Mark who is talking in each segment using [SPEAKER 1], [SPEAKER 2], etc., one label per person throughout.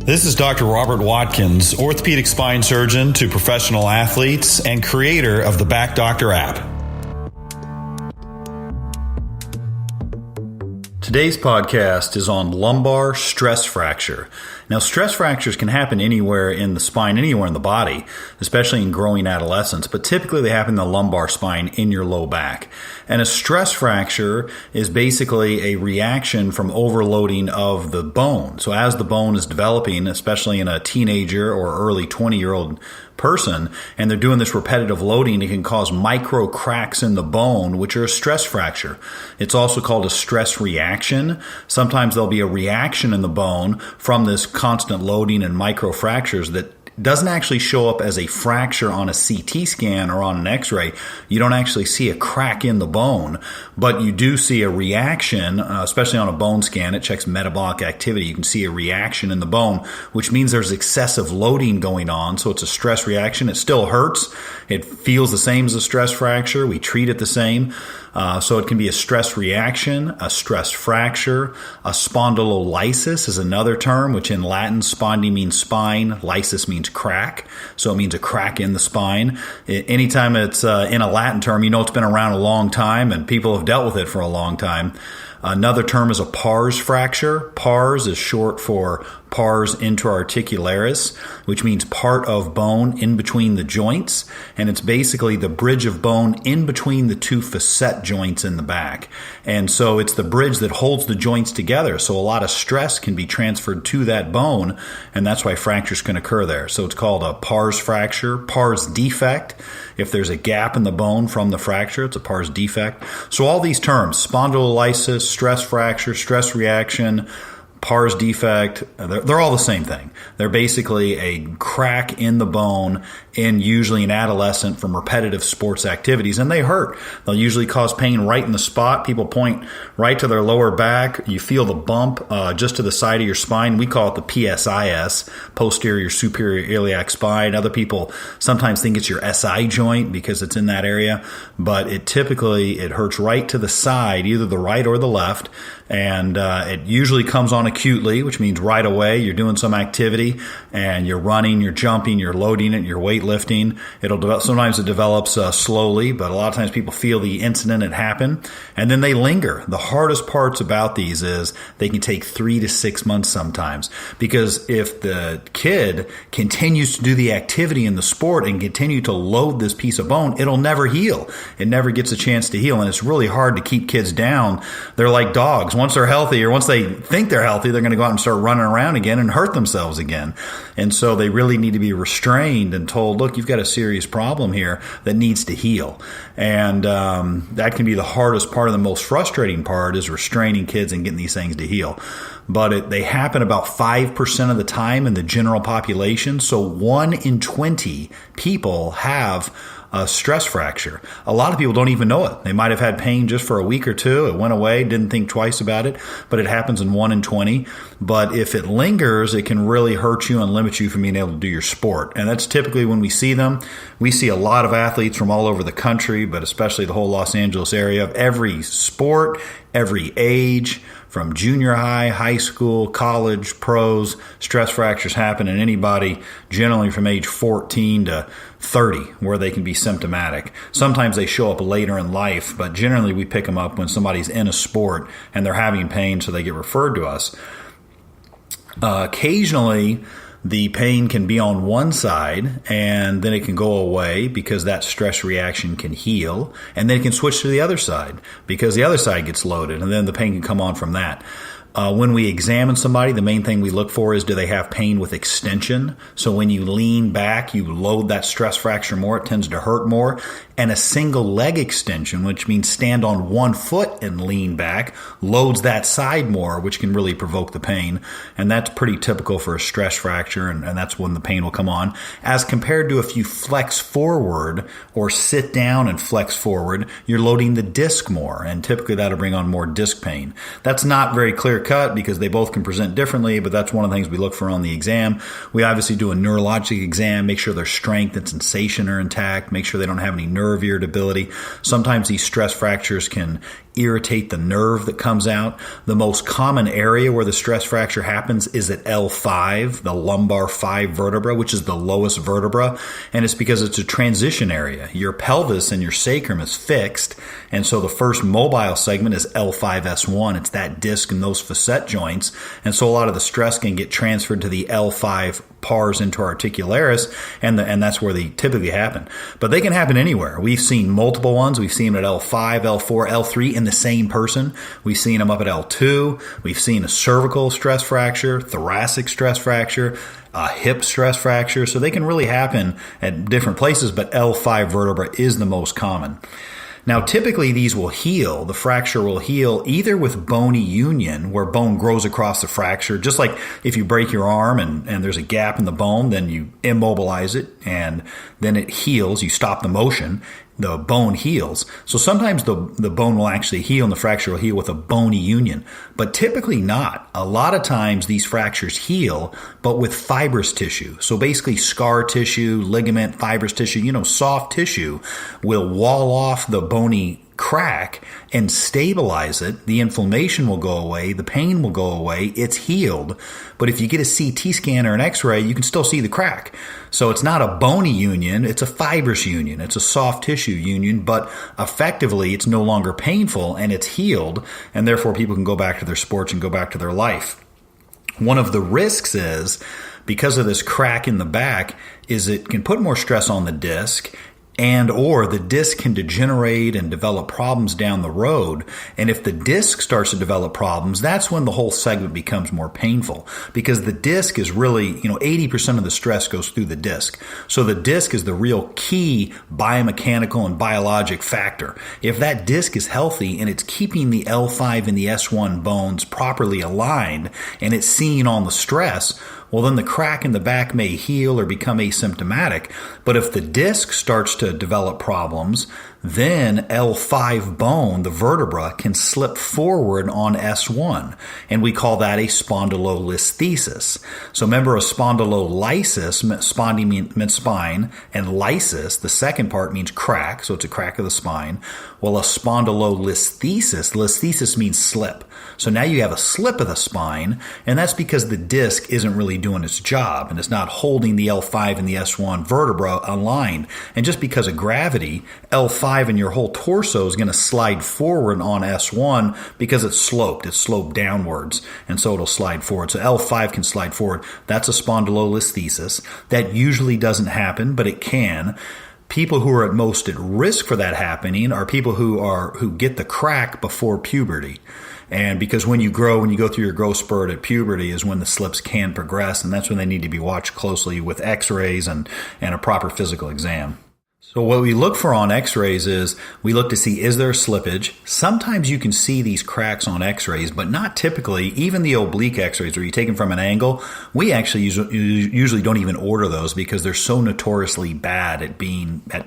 [SPEAKER 1] This is Dr. Robert Watkins, orthopedic spine surgeon to professional athletes and creator of the Back Doctor app. Today's podcast is on lumbar stress fracture. Now, stress fractures can happen anywhere in the spine, anywhere in the body, especially in growing adolescents, but typically they happen in the lumbar spine in your low back. And a stress fracture is basically a reaction from overloading of the bone. So as the bone is developing, especially in a teenager or early 20-year-old person, and they're doing this repetitive loading, it can cause micro cracks in the bone, which are a stress fracture. It's also called a stress reaction. Sometimes there'll be a reaction in the bone from this constant loading and micro fractures that doesn't actually show up as a fracture on a CT scan or on an X-ray. You don't actually see a crack in the bone, but you do see a reaction, especially on a bone scan. It checks metabolic activity. You can see a reaction in the bone, which means there's excessive loading going on. So it's a stress reaction. It still hurts. It feels the same as a stress fracture. We treat it the same. So it can be a stress reaction, a stress fracture. A spondylolysis is another term, which in Latin, spondi means spine, lysis means crack. So it means a crack in the spine. Anytime it's in a Latin term, you know it's been around a long time and people have dealt with it for a long time. Another term is a pars fracture. Pars is short for pars intra-articularis, which means part of bone in between the joints. And it's basically the bridge of bone in between the two facet joints in the back. And so it's the bridge that holds the joints together. So a lot of stress can be transferred to that bone, and that's why fractures can occur there. So it's called a pars fracture, pars defect. If there's a gap in the bone from the fracture, it's a pars defect. So all these terms, spondylolysis, stress fracture, stress reaction, pars defect, they're all the same thing. They're basically a crack in the bone in usually an adolescent from repetitive sports activities, and they hurt. They'll usually cause pain right in the spot. People point right to their lower back. You feel the bump just to the side of your spine. We call it the PSIS, posterior superior iliac spine. Other people sometimes think it's your SI joint because it's in that area, but it hurts right to the side, either the right or the left, and it usually comes on acutely, which means right away you're doing some activity and you're running, you're jumping, you're loading it, you're weightlifting. Sometimes it develops slowly, but a lot of times people feel the incident had happened and then they linger. The hardest parts about these is they can take 3 to 6 months sometimes, because if the kid continues to do the activity in the sport and continue to load this piece of bone, it'll never heal. It never gets a chance to heal, and it's really hard to keep kids down. They're like dogs. Once they're healthy, or once they think they're healthy, they're going to go out and start running around again and hurt themselves again. And so they really need to be restrained and told, look, you've got a serious problem here that needs to heal. And that can be the hardest part, of the most frustrating part, is restraining kids and getting these things to heal. But they happen about 5% of the time in the general population. So 1 in 20 people have a stress fracture. A lot of people don't even know it. They might have had pain just for a week or two. It went away, didn't think twice about it, but it happens in 1 in 20. But if it lingers, it can really hurt you and limit you from being able to do your sport. And that's typically when we see them. We see a lot of athletes from all over the country, but especially the whole Los Angeles area, of every sport, every age, from junior high, high school, college, pros. Stress fractures happen in anybody generally from age 14 to 30, where they can be symptomatic. Sometimes they show up later in life, but generally we pick them up when somebody's in a sport and they're having pain, so they get referred to us. Occasionally, the pain can be on one side and then it can go away because that stress reaction can heal, and then it can switch to the other side because the other side gets loaded, and then the pain can come on from that. When we examine somebody, the main thing we look for is, do they have pain with extension? So when you lean back, you load that stress fracture more, it tends to hurt more. And a single leg extension, which means stand on one foot and lean back, loads that side more, which can really provoke the pain. And that's pretty typical for a stress fracture, and that's when the pain will come on. As compared to if you flex forward or sit down and flex forward, you're loading the disc more, and typically that'll bring on more disc pain. That's not very clear cut because they both can present differently, but that's one of the things we look for on the exam. We obviously do a neurologic exam, make sure their strength and sensation are intact, make sure they don't have any nerve irritability. Sometimes these stress fractures can irritate the nerve that comes out. The most common area where the stress fracture happens is at L5, the lumbar 5 vertebra, which is the lowest vertebra, and it's because it's a transition area. Your pelvis and your sacrum is fixed, and so the first mobile segment is L5S1. It's that disc and those facet joints, and so a lot of the stress can get transferred to the L5 pars interarticularis, and that's where they typically happen. But they can happen anywhere. We've seen multiple ones. We've seen them at L5, L4, L3 in the same person. We've seen them up at L2. We've seen a cervical stress fracture, thoracic stress fracture, a hip stress fracture. So they can really happen at different places, but L5 vertebra is the most common. Now, typically these will heal. The fracture will heal either with bony union, where bone grows across the fracture. Just like if you break your arm and there's a gap in the bone, then you immobilize it and then it heals. You stop the motion. The bone heals. So sometimes the bone will actually heal and the fracture will heal with a bony union, but typically not. A lot of times these fractures heal, but with fibrous tissue. So basically scar tissue, ligament, fibrous tissue, soft tissue will wall off the bony crack and stabilize it. The inflammation will go away. The pain will go away. It's healed. But if you get a CT scan or an x-ray, you can still see the crack. So it's not a bony union. It's a fibrous union. It's a soft tissue union, but effectively it's no longer painful and it's healed. And therefore people can go back to their sports and go back to their life. One of the risks is, because of this crack in the back, is it can put more stress on the disc, and or the disc can degenerate and develop problems down the road. And if the disc starts to develop problems, that's when the whole segment becomes more painful, because the disc is really, 80% of the stress goes through the disc. So the disc is the real key biomechanical and biologic factor. If that disc is healthy and it's keeping the L5 and the S1 bones properly aligned and it's seeing on the stress, well, then the crack in the back may heal or become asymptomatic. But if the disc starts to develop problems, then L5 bone, the vertebra, can slip forward on S1. And we call that a spondylolisthesis. So remember, a spondylolysis, spondy means spine, and lysis, the second part, means crack. So it's a crack of the spine. Well, a spondylolisthesis means slip. So now you have a slip of the spine, and that's because the disc isn't really doing its job, and it's not holding the L5 and the S1 vertebra aligned. And just because of gravity, L5 and your whole torso is going to slide forward on S1 because it's sloped. It's sloped downwards, and so it'll slide forward. So L5 can slide forward. That's a spondylolisthesis. That usually doesn't happen, but it can. People who are at most at risk for that happening are people who get the crack before puberty. And because when you go through your growth spurt at puberty is when the slips can progress, and that's when they need to be watched closely with x-rays and a proper physical exam. So what we look for on x-rays is we look to see, is there slippage? Sometimes you can see these cracks on x-rays, but not typically. Even the oblique x-rays where you take them from an angle, we actually usually don't even order those because they're so notoriously bad at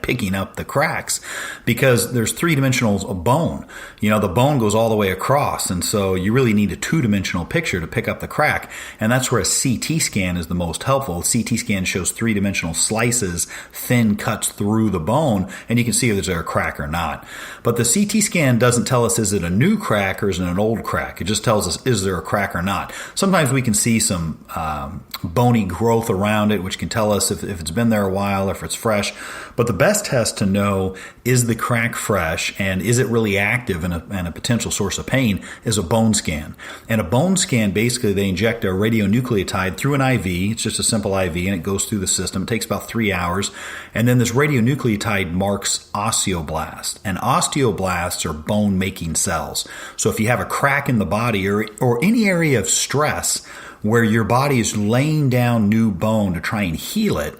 [SPEAKER 1] picking up the cracks, because there's three-dimensionals of bone. The bone goes all the way across, and so you really need a two-dimensional picture to pick up the crack, and that's where a CT scan is the most helpful. A CT scan shows three-dimensional slices, thin cuts through the bone, and you can see if there's a crack or not. But the CT scan doesn't tell us, is it a new crack or is it an old crack? It just tells us, is there a crack or not? Sometimes we can see some bony growth around it, which can tell us if it's been there a while, if it's fresh. But the best test to know, is the crack fresh and is it really active and a potential source of pain, is a bone scan. And a bone scan, basically they inject a radionucleotide through an IV. It's just a simple IV, and it goes through the system. It takes about 3 hours. And then this radionucleotide marks osteoblast. And osteoblasts are bone-making cells. So if you have a crack in the body or any area of stress where your body is laying down new bone to try and heal it.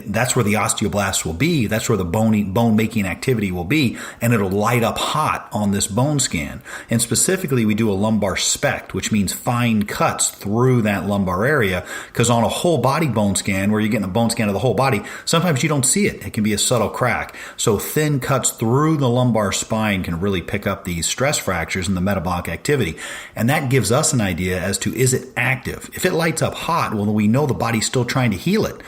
[SPEAKER 1] That's where the osteoblasts will be. That's where the bone making activity will be, and it'll light up hot on this bone scan. And specifically, we do a lumbar spect, which means fine cuts through that lumbar area, because on a whole body bone scan, where you're getting a bone scan of the whole body, sometimes you don't see it. It can be a subtle crack. So thin cuts through the lumbar spine can really pick up these stress fractures and the metabolic activity. And that gives us an idea as to, is it active? If it lights up hot, well, then we know the body's still trying to heal it.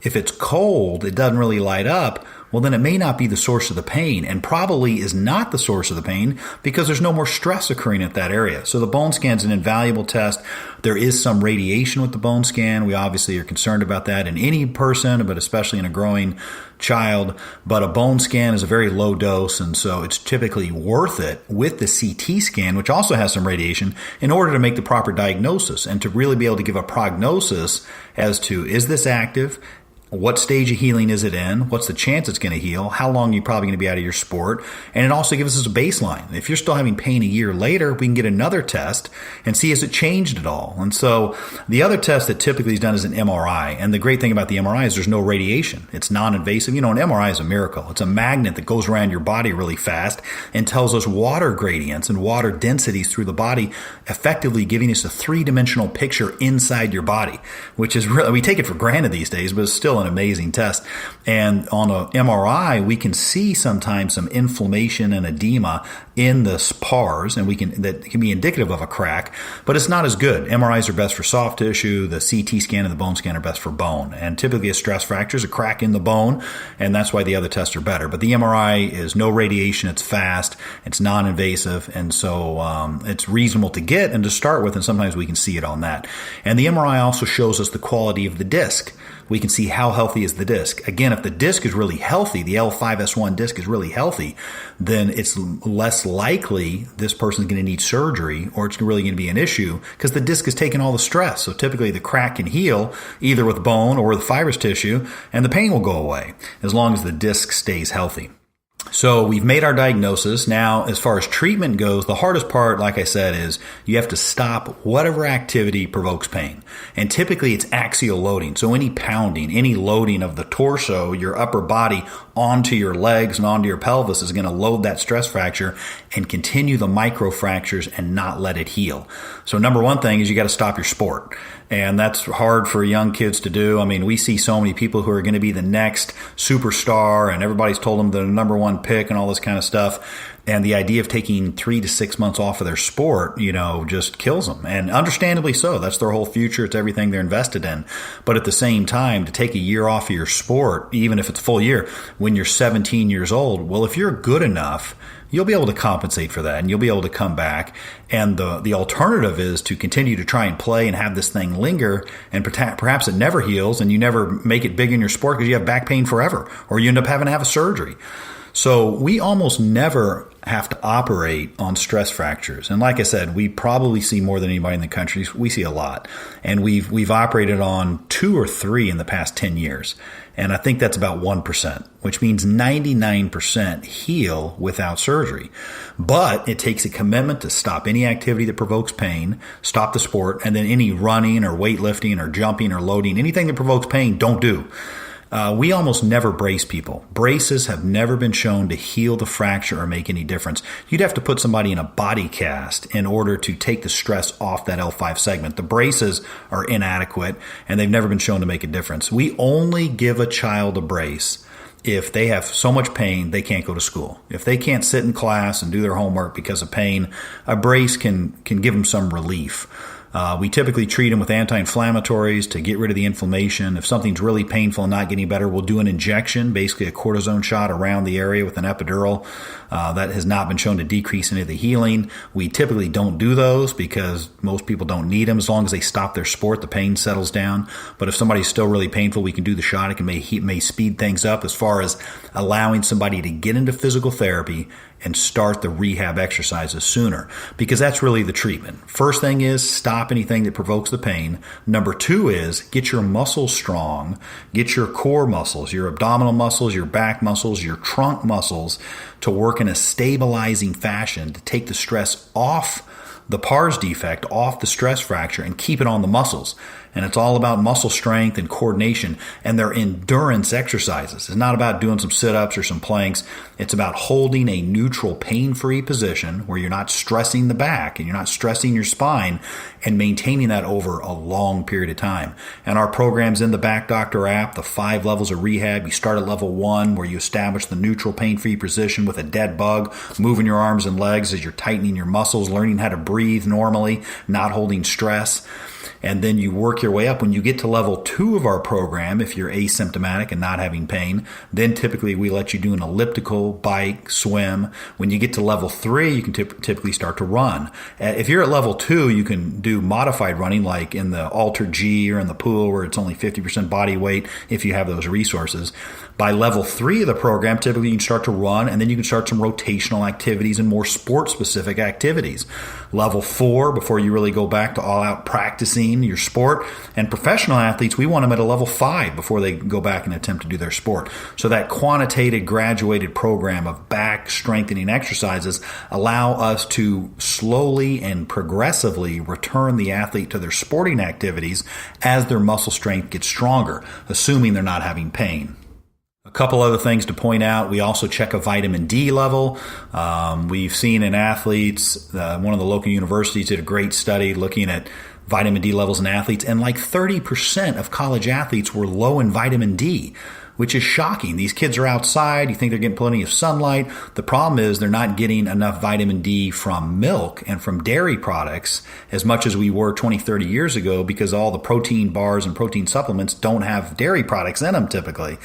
[SPEAKER 1] If it's cold, it doesn't really light up, well, then it may not be the source of the pain, and probably is not the source of the pain because there's no more stress occurring at that area. So the bone scan is an invaluable test. There is some radiation with the bone scan. We obviously are concerned about that in any person, but especially in a growing child. But a bone scan is a very low dose, and so it's typically worth it with the CT scan, which also has some radiation, in order to make the proper diagnosis and to really be able to give a prognosis as to, is this active? What stage of healing is it in? What's the chance it's going to heal? How long are you probably going to be out of your sport? And it also gives us a baseline. If you're still having pain a year later, we can get another test and see, has it changed at all? And so the other test that typically is done is an MRI. And the great thing about the MRI is there's no radiation. It's non-invasive. An MRI is a miracle. It's a magnet that goes around your body really fast and tells us water gradients and water densities through the body, effectively giving us a three-dimensional picture inside your body, which is really, we take it for granted these days, but it's still an amazing test. And on an MRI, we can see sometimes some inflammation and edema in the pars, and that can be indicative of a crack, but it's not as good. MRIs are best for soft tissue. The CT scan and the bone scan are best for bone. And typically a stress fracture is a crack in the bone, and that's why the other tests are better. But the MRI is no radiation. It's fast. It's non-invasive. And so it's reasonable to get and to start with, and sometimes we can see it on that. And the MRI also shows us the quality of the disc. We can see how healthy is the disc. Again, if the disc is really healthy, the L5S1 disc is really healthy, then it's less likely this person's going to need surgery, or it's really going to be an issue because the disc is taking all the stress. So typically the crack can heal either with bone or with fibrous tissue, and the pain will go away as long as the disc stays healthy. So we've made our diagnosis. Now, as far as treatment goes, the hardest part, like I said, is you have to stop whatever activity provokes pain. And typically it's axial loading. So any pounding, any loading of the torso, your upper body, onto your legs and onto your pelvis is going to load that stress fracture and continue the microfractures and not let it heal. So number one thing is you got to stop your sport. And that's hard for young kids to do. I mean, we see so many people who are going to be the next superstar, and everybody's told them they're the number one pick and all this kind of stuff. And the idea of taking 3 to 6 months off of their sport, just kills them. And understandably so. That's their whole future. It's everything they're invested in. But at the same time, to take a year off of your sport, even if it's a full year, when you're 17 years old, well, if you're good enough, you'll be able to compensate for that and you'll be able to come back. And the alternative is to continue to try and play and have this thing linger, and perhaps it never heals and you never make it big in your sport because you have back pain forever, or you end up having to have a surgery. So we almost never have to operate on stress fractures. And like I said, we probably see more than anybody in the country. We see a lot. And we've operated on 2 or 3 in the past 10 years. And I think that's about 1%, which means 99% heal without surgery. But it takes a commitment to stop any activity that provokes pain, stop the sport, and then any running or weightlifting or jumping or loading, anything that provokes pain, don't do. We almost never brace people. Braces have never been shown to heal the fracture or make any difference. You'd have to put somebody in a body cast in order to take the stress off that L5 segment. The braces are inadequate, and they've never been shown to make a difference. We only give a child a brace if they have so much pain they can't go to school. If they can't sit in class and do their homework because of pain, a brace can give them some relief. We typically treat them with anti-inflammatories to get rid of the inflammation. If something's really painful and not getting better, we'll do an injection, basically a cortisone shot around the area with an epidural. That has not been shown to decrease any of the healing. We typically don't do those because most people don't need them. As long as they stop their sport, the pain settles down. But if somebody's still really painful, we can do the shot. It may speed things up as far as allowing somebody to get into physical therapy and start the rehab exercises sooner, because that's really the treatment. First thing is stop anything that provokes the pain. Number 2 is get your muscles strong, get your core muscles, your abdominal muscles, your back muscles, your trunk muscles to work in a stabilizing fashion to take the stress off the pars defect off the stress fracture and keep it on the muscles. And it's all about muscle strength and coordination, and they're endurance exercises. It's not about doing some sit-ups or some planks. It's about holding a neutral, pain-free position where you're not stressing the back and you're not stressing your spine, and maintaining that over a long period of time. And our program's in the Back Doctor app, the 5 levels of rehab. You start at level 1, where you establish the neutral, pain-free position with a dead bug, moving your arms and legs as you're tightening your muscles, learning how to breathe normally, not holding stress. And then you work your way up. When you get to level 2 of our program, if you're asymptomatic and not having pain, then typically we let you do an elliptical, bike, swim. When you get to level 3, you can typically start to run. If you're at level 2, you can do modified running, like in the Alter G or in the pool, where it's only 50% body weight if you have those resources. By level 3 of the program, typically you can start to run, and then you can start some rotational activities and more sport-specific activities. Level 4, before you really go back to all-out practicing your sport. And professional athletes, we want them at a level 5 before they go back and attempt to do their sport. So that quantitated, graduated program of back strengthening exercises allow us to slowly and progressively return the athlete to their sporting activities as their muscle strength gets stronger, assuming they're not having pain. A couple other things to point out. We also check a vitamin D level. We've seen in athletes, one of the local universities did a great study looking at vitamin D levels in athletes, and like 30% of college athletes were low in vitamin D, which is shocking. These kids are outside. You think they're getting plenty of sunlight. The problem is they're not getting enough vitamin D from milk and from dairy products as much as we were 20, 30 years ago, because all the protein bars and protein supplements don't have dairy products in them typically.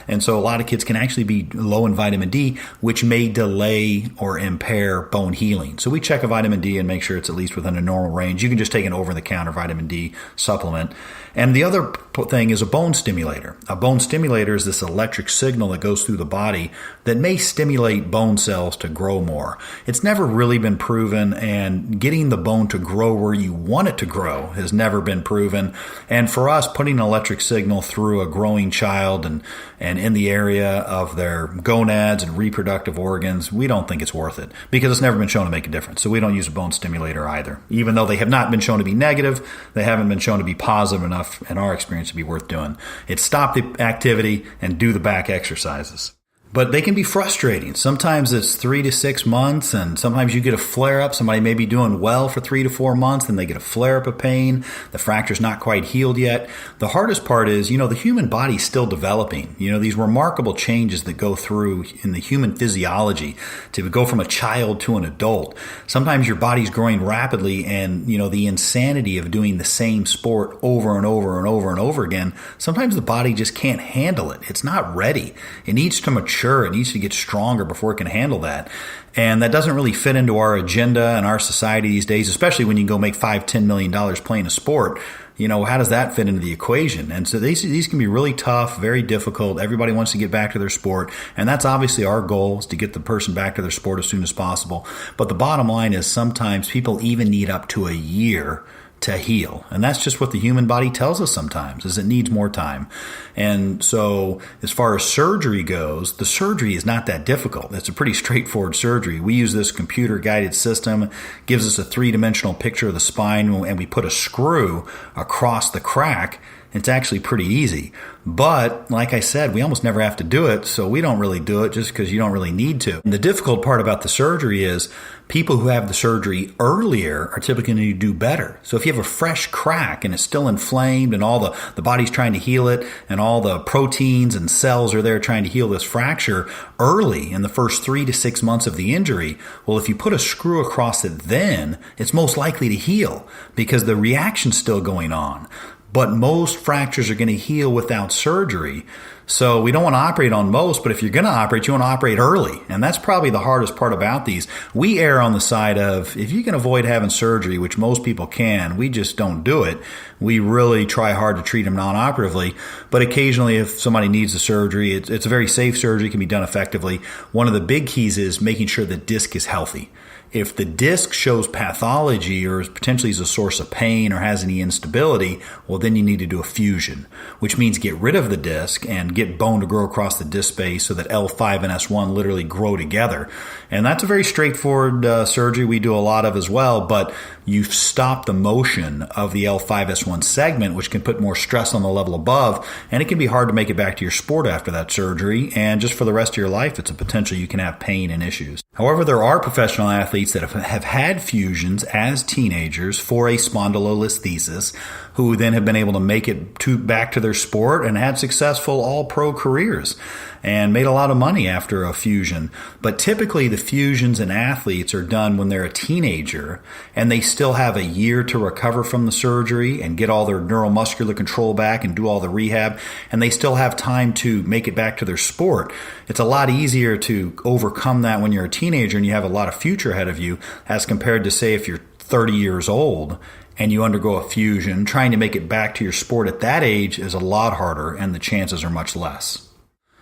[SPEAKER 1] And so a lot of kids can actually be low in vitamin D, which may delay or impair bone healing. So we check a vitamin D and make sure it's at least within a normal range. You can just take an over-the-counter vitamin D supplement. And the other thing is a bone stimulator. A bone stimulator is this electric signal that goes through the body that may stimulate bone cells to grow more. It's never really been proven, and getting the bone to grow where you want it to grow has never been proven. And for us, putting an electric signal through a growing child and in the area of their gonads and reproductive organs, we don't think it's worth it, because it's never been shown to make a difference. So we don't use a bone stimulator either. Even though they have not been shown to be negative, they haven't been shown to be positive enough in our experience to be worth doing. It's stop the activity and do the back exercises. But they can be frustrating. Sometimes it's 3 to 6 months, and sometimes you get a flare-up. Somebody may be doing well for 3 to 4 months, and they get a flare-up of pain. The fracture's not quite healed yet. The hardest part is, the human body's still developing. These remarkable changes that go through in the human physiology to go from a child to an adult. Sometimes your body's growing rapidly, and, the insanity of doing the same sport over and over and over and over again, sometimes the body just can't handle it. It's not ready. It needs to mature. It needs to get stronger before it can handle that. And that doesn't really fit into our agenda and our society these days, especially when you go make $5-10 million playing a sport. How does that fit into the equation? And so these can be really tough, very difficult. Everybody wants to get back to their sport. And that's obviously our goal, is to get the person back to their sport as soon as possible. But the bottom line is sometimes people even need up to a year to heal. And that's just what the human body tells us sometimes, is it needs more time. And so as far as surgery goes, the surgery is not that difficult. It's a pretty straightforward surgery. We use this computer-guided system, gives us a 3-dimensional picture of the spine, and we put a screw across the crack. It's actually pretty easy. But like I said, we almost never have to do it, so we don't really do it just because you don't really need to. And the difficult part about the surgery is people who have the surgery earlier are typically going to do better. So if you have a fresh crack and it's still inflamed and all the body's trying to heal it and all the proteins and cells are there trying to heal this fracture early in the first 3 to 6 months of the injury, well, if you put a screw across it then, it's most likely to heal because the reaction's still going on. But most fractures are going to heal without surgery. So we don't want to operate on most, but if you're going to operate, you want to operate early. And that's probably the hardest part about these. We err on the side of, if you can avoid having surgery, which most people can, we just don't do it. We really try hard to treat them non-operatively. But occasionally, if somebody needs the surgery, it's a very safe surgery, can be done effectively. One of the big keys is making sure the disc is healthy. If the disc shows pathology or potentially is a source of pain or has any instability, well, then you need to do a fusion, which means get rid of the disc and get bone to grow across the disc space so that L5 and S1 literally grow together. And that's a very straightforward surgery we do a lot of as well, but you stop the motion of the L5-S1 segment, which can put more stress on the level above, and it can be hard to make it back to your sport after that surgery, and just for the rest of your life, it's a potential you can have pain and issues. However, there are professional athletes that have had fusions as teenagers for a spondylolisthesis who then have been able to make it back to their sport and had successful all-pro careers and made a lot of money after a fusion. But typically the fusions in athletes are done when they're a teenager and they still have a year to recover from the surgery and get all their neuromuscular control back and do all the rehab, and they still have time to make it back to their sport. It's a lot easier to overcome that when you're a teenager and you have a lot of future ahead of you as compared to, say, if you're 30 years old and you undergo a fusion. Trying to make it back to your sport at that age is a lot harder and the chances are much less.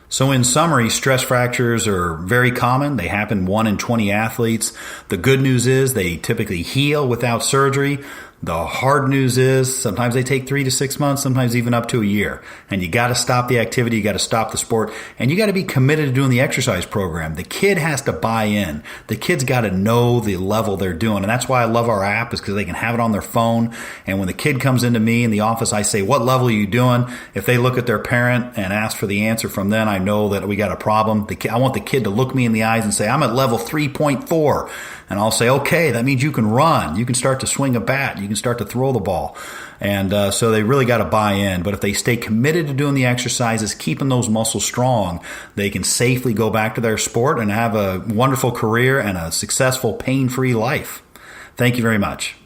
[SPEAKER 1] So in summary, stress fractures are very common. They happen 1 in 20 athletes. The good news is they typically heal without surgery. The hard news is sometimes they take 3 to 6 months, sometimes even up to a year. And you got to stop the activity, you got to stop the sport, and you got to be committed to doing the exercise program. The kid has to buy in. The kid's got to know the level they're doing. And that's why I love our app, is because they can have it on their phone. And when the kid comes into me in the office, I say, what level are you doing? If they look at their parent and ask for the answer from them, I know that we got a problem. I want the kid to look me in the eyes and say, I'm at level 3.4. And I'll say, okay, that means you can run. You can start to swing a bat. You can start to throw the ball. And so they really got to buy in. But if they stay committed to doing the exercises, keeping those muscles strong, they can safely go back to their sport and have a wonderful career and a successful, pain-free life. Thank you very much.